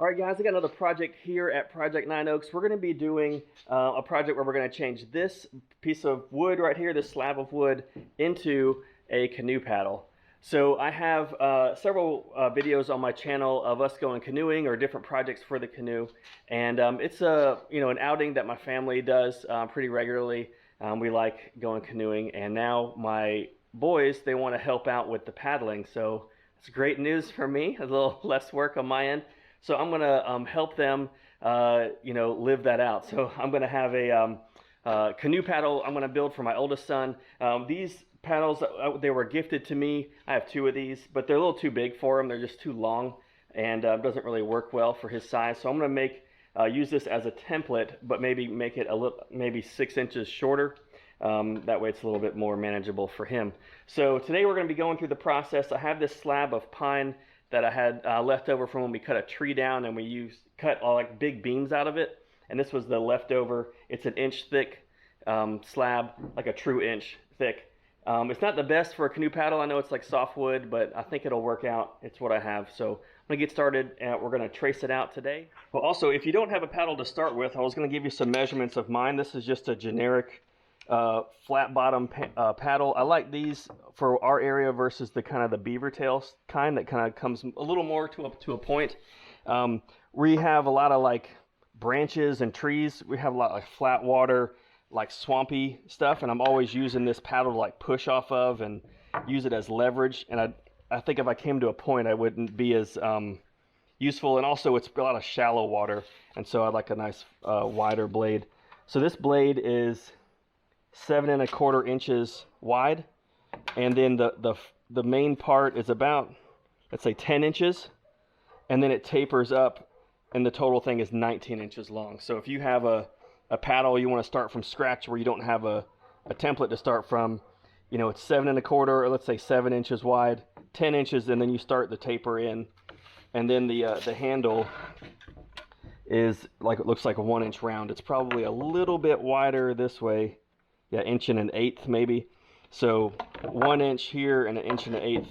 All right, guys, I got another project here at Project Nine Oaks. We're going to be doing a project where we're going to change this piece of wood right here, this slab of wood, into a canoe paddle. So I have several videos on my channel of us going canoeing or different projects for the canoe, and it's an outing that my family does pretty regularly. We like going canoeing, and now my boys, they want to help out with the paddling. So it's great news for me, a little less work on my end. So I'm gonna help them, live that out. So I'm gonna have a canoe paddle I'm gonna build for my oldest son. These paddles, they were gifted to me. I have two of these, but they're a little too big for him. They're just too long, and doesn't really work well for his size. So I'm gonna use this as a template, but maybe make it maybe 6 inches shorter. That way it's a little bit more manageable for him. So today we're going to be going through the process. I have this slab of pine that I had left over from when we cut a tree down, and we cut like big beams out of it. And this was the leftover. It's an inch thick slab, like a true inch thick. It's not the best for a canoe paddle. I know it's like softwood, but I think it'll work out. It's what I have. So I'm going to get started, and we're going to trace it out today. Well, also, if you don't have a paddle to start with, I was going to give you some measurements of mine. This is just a generic flat bottom paddle. I like these for our area versus the kind of the beaver tails kind that kind of comes a little more to a point. We have a lot of like branches and trees. We have a lot of flat water, like swampy stuff, and I'm always using this paddle to like push off of and use it as leverage. And I think if I came to a point, I wouldn't be as useful. And also it's a lot of shallow water, and so I like a nice wider blade. So this blade is 7 1/4 inches wide, and then the main part is about, let's say, 10 inches, and then it tapers up, and the total thing is 19 inches long. So if you have a paddle you want to start from scratch where you don't have a template to start from, it's 7 1/4, or let's say 7 inches wide, 10 inches, and then you start the taper in, and then the handle is like, it looks like a 1 inch round. It's probably a little bit wider this way. Yeah, 1 1/8 maybe. So 1 inch here and 1 1/8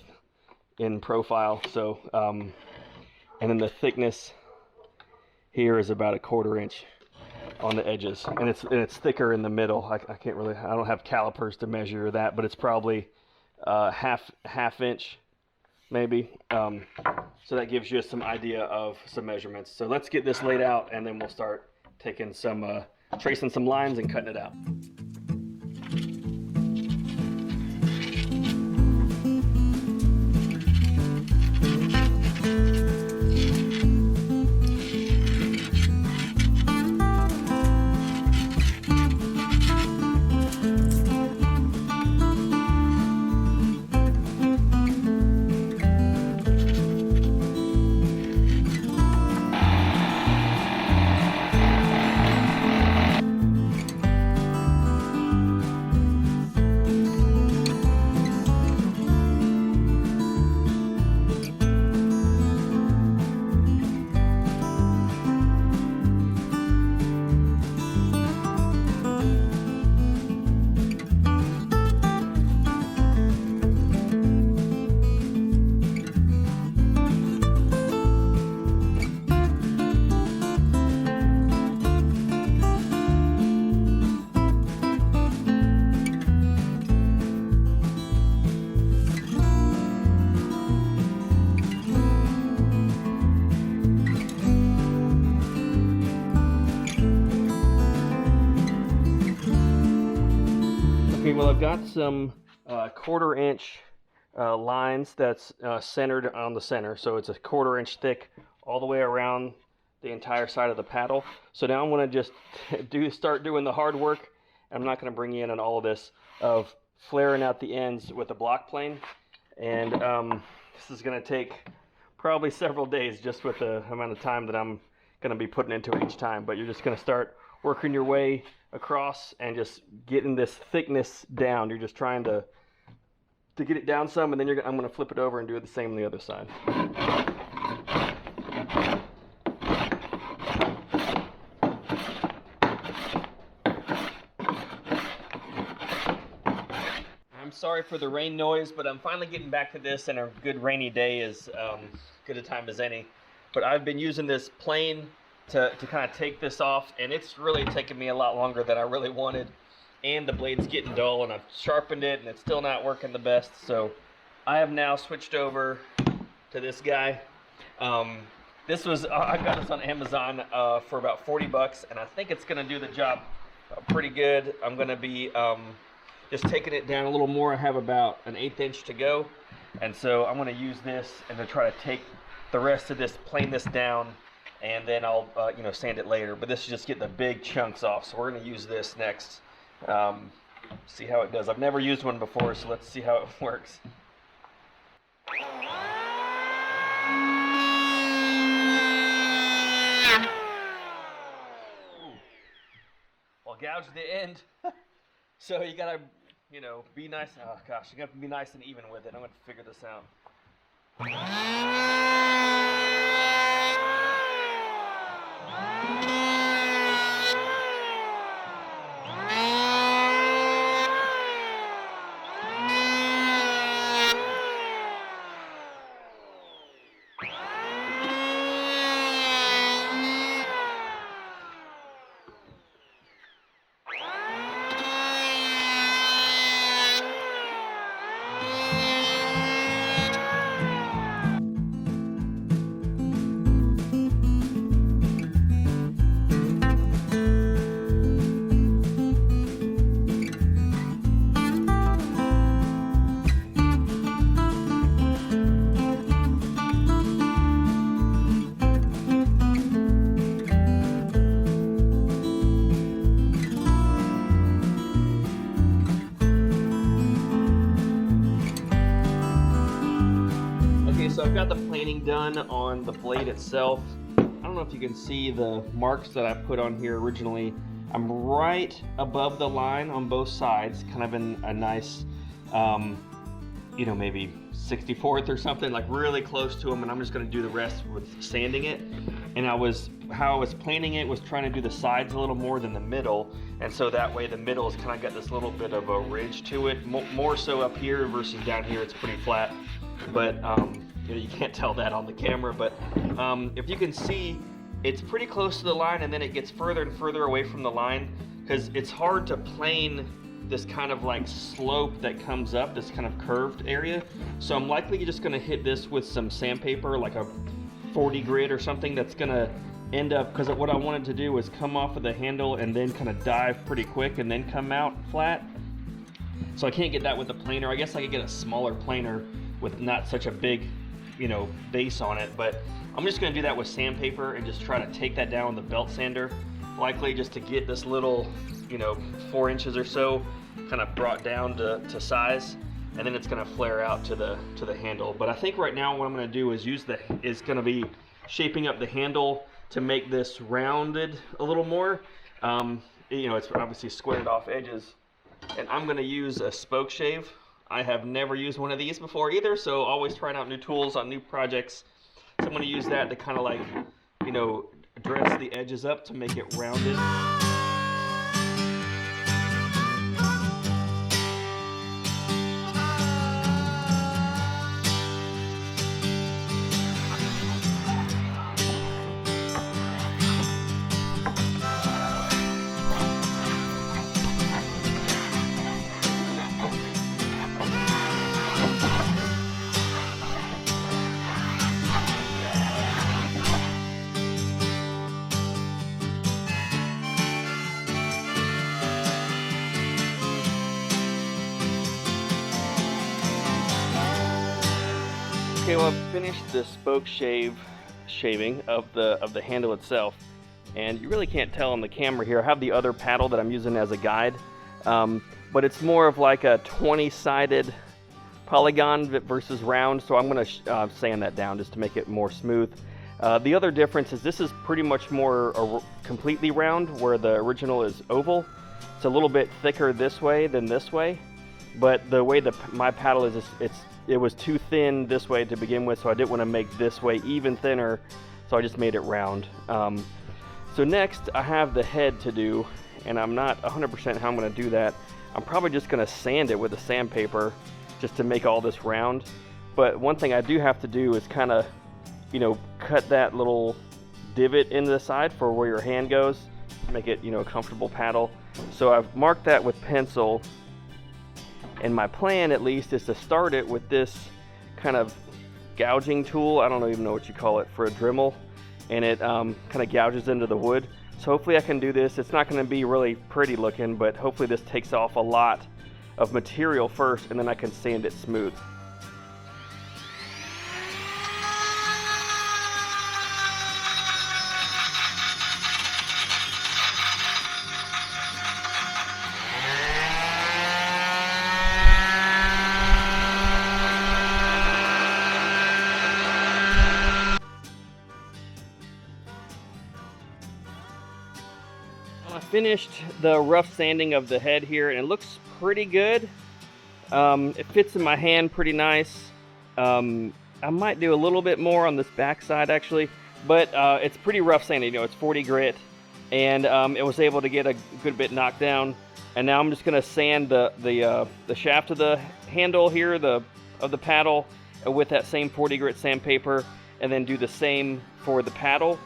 in profile. So, and then the thickness here is about 1/4 inch on the edges, and it's thicker in the middle. I don't have calipers to measure that, but it's probably half inch maybe. So that gives you some idea of some measurements. So let's get this laid out, and then we'll start taking some tracing some lines and cutting it out. Okay, well, I've got some 1/4 inch lines that's centered on the center. So it's a 1/4 inch thick all the way around the entire side of the paddle. So now I'm going to just start doing the hard work. I'm not going to bring you in on all of this of flaring out the ends with a block plane. And this is going to take probably several days just with the amount of time that I'm going to be putting into it each time. But you're just going to start working your way across and just getting this thickness down. You're just trying to get it down some, and then I'm going to flip it over and do the same on the other side. I'm sorry for the rain noise, but I'm finally getting back to this, and a good rainy day is good a time as any. but I've been using this plane to kind of take this off, and it's really taken me a lot longer than I really wanted. And the blade's getting dull, and I've sharpened it, and it's still not working the best. So I have now switched over to this guy. This was, I got this on Amazon for about 40 bucks, and I think it's gonna do the job pretty good. I'm gonna be just taking it down a little more. I have about an 1/8 inch to go. And so I'm gonna use this and to try to take the rest of this, plane this down, and then I'll you know, sand it later. But this is just getting the big chunks off. So we're gonna use this next. See how it does. I've never used one before, so let's see how it works. Well, gouge the end. So you gotta, you know, be nice. Oh gosh, you have to be nice and even with it. I'm gonna figure this out. So I've got the planing done on the blade itself. I don't know if you can see the marks that I put on here originally. I'm right above the line on both sides, kind of in a nice, you know, maybe 64th or something, like really close to them, and I'm just gonna do the rest with sanding it. And how I was planing it was trying to do the sides a little more than the middle, and so that way the middle has kind of got this little bit of a ridge to it, more so up here versus down here. It's pretty flat, but you know, you can't tell that on the camera, but if you can see, it's pretty close to the line, and then it gets further and further away from the line, because it's hard to plane this kind of like slope that comes up, this kind of curved area. So I'm likely just gonna hit this with some sandpaper, like a 40 grit or something, that's gonna end up, because what I wanted to do was come off of the handle and then kind of dive pretty quick and then come out flat. So I can't get that with the planer. I guess I could get a smaller planer with not such a big, you know, base on it, but I'm just gonna do that with sandpaper and just try to take that down with the belt sander, likely just to get this little, you know, 4 inches or so kind of brought down to size, and then it's gonna flare out to the handle. But I think right now what I'm gonna do is gonna be shaping up the handle to make this rounded a little more. You know, it's obviously squared off edges, and I'm gonna use a spoke shave. I have never used one of these before either, so always trying out new tools on new projects. So I'm gonna use that to kind of like, you know, dress the edges up to make it rounded. Okay, well, I've finished the spoke shaving of the handle itself, and you really can't tell on the camera here. I have the other paddle that I'm using as a guide, but it's more of like a 20-sided polygon versus round, so I'm going to sand that down just to make it more smooth. The other difference is this is pretty much more completely round, where the original is oval. It's a little bit thicker this way than this way, but the way my paddle is, it was too thin this way to begin with, so I didn't want to make this way even thinner, so I just made it round. So next I have the head to do, and I'm not 100% how I'm going to do that. I'm probably just going to sand it with a sandpaper just to make all this round. But one thing I do have to do is kind of you know, cut that little divot into the side for where your hand goes, make it, you know, a comfortable paddle. So I've marked that with pencil, and my plan at least is to start it with this kind of gouging tool. I don't even know what you call it, for a Dremel, and it kind of gouges into the wood. So hopefully I can do this. It's not going to be really pretty looking, but hopefully this takes off a lot of material first, and then I can sand it smooth. I finished the rough sanding of the head here, and it looks pretty good. It fits in my hand pretty nice. I might do a little bit more on this back side actually, but it's pretty rough sanding. You know, it's 40 grit, and it was able to get a good bit knocked down. And now I'm just going to sand the shaft of the handle here, of the paddle, with that same 40 grit sandpaper, and then do the same for the paddle.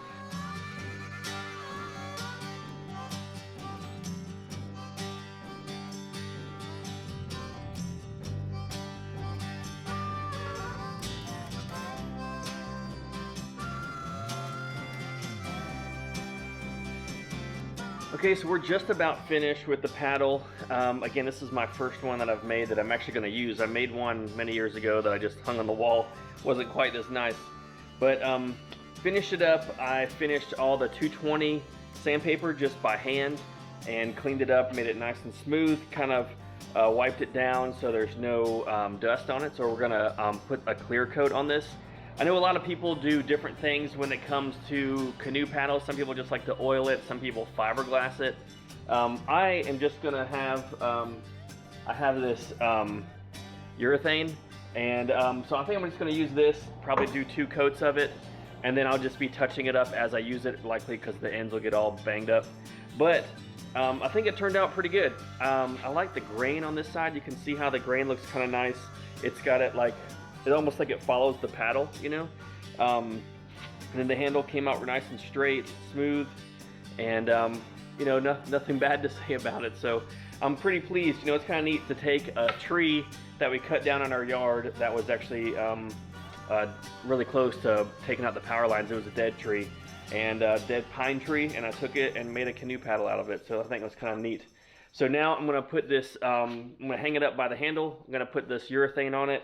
Okay, so we're just about finished with the paddle. Again, this is my first one that I've made that I'm actually going to use. I made one many years ago that I just hung on the wall. Wasn't quite as nice. But finished it up. I finished all the 220 sandpaper just by hand and cleaned it up, made it nice and smooth, kind of wiped it down so there's no dust on it. So we're going to put a clear coat on this. I know a lot of people do different things when it comes to canoe paddles. Some people just like to oil it, some people fiberglass it. I am just gonna have, I have this urethane, and so I think I'm just gonna use this, probably do 2 coats of it, and then I'll just be touching it up as I use it, likely because the ends will get all banged up. But I think it turned out pretty good. I like the grain on this side. You can see how the grain looks kind of nice. It's got it like, it's almost like it follows the paddle, you know? And then the handle came out nice and straight, smooth, and you know, nothing bad to say about it. So I'm pretty pleased. You know, it's kind of neat to take a tree that we cut down in our yard that was actually really close to taking out the power lines. It was a dead tree, and a dead pine tree, and I took it and made a canoe paddle out of it. So I think it was kind of neat. So now I'm gonna put this, I'm gonna hang it up by the handle. I'm gonna put this urethane on it,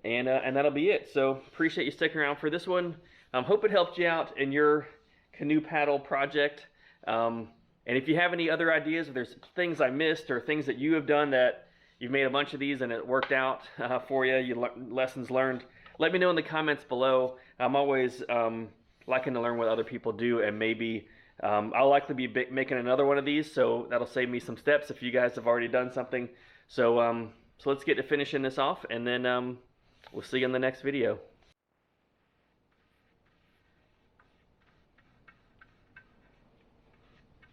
and that'll be it. So appreciate you sticking around for this one. Hope it helped you out in your canoe paddle project. And if you have any other ideas, if there's things I missed or things that you have done that you've made a bunch of these and it worked out for you, lessons learned, let me know in the comments below. I'm always liking to learn what other people do, and maybe I'll likely be making another one of these, so that'll save me some steps if you guys have already done something. So, so let's get to finishing this off, and then we'll see you in the next video.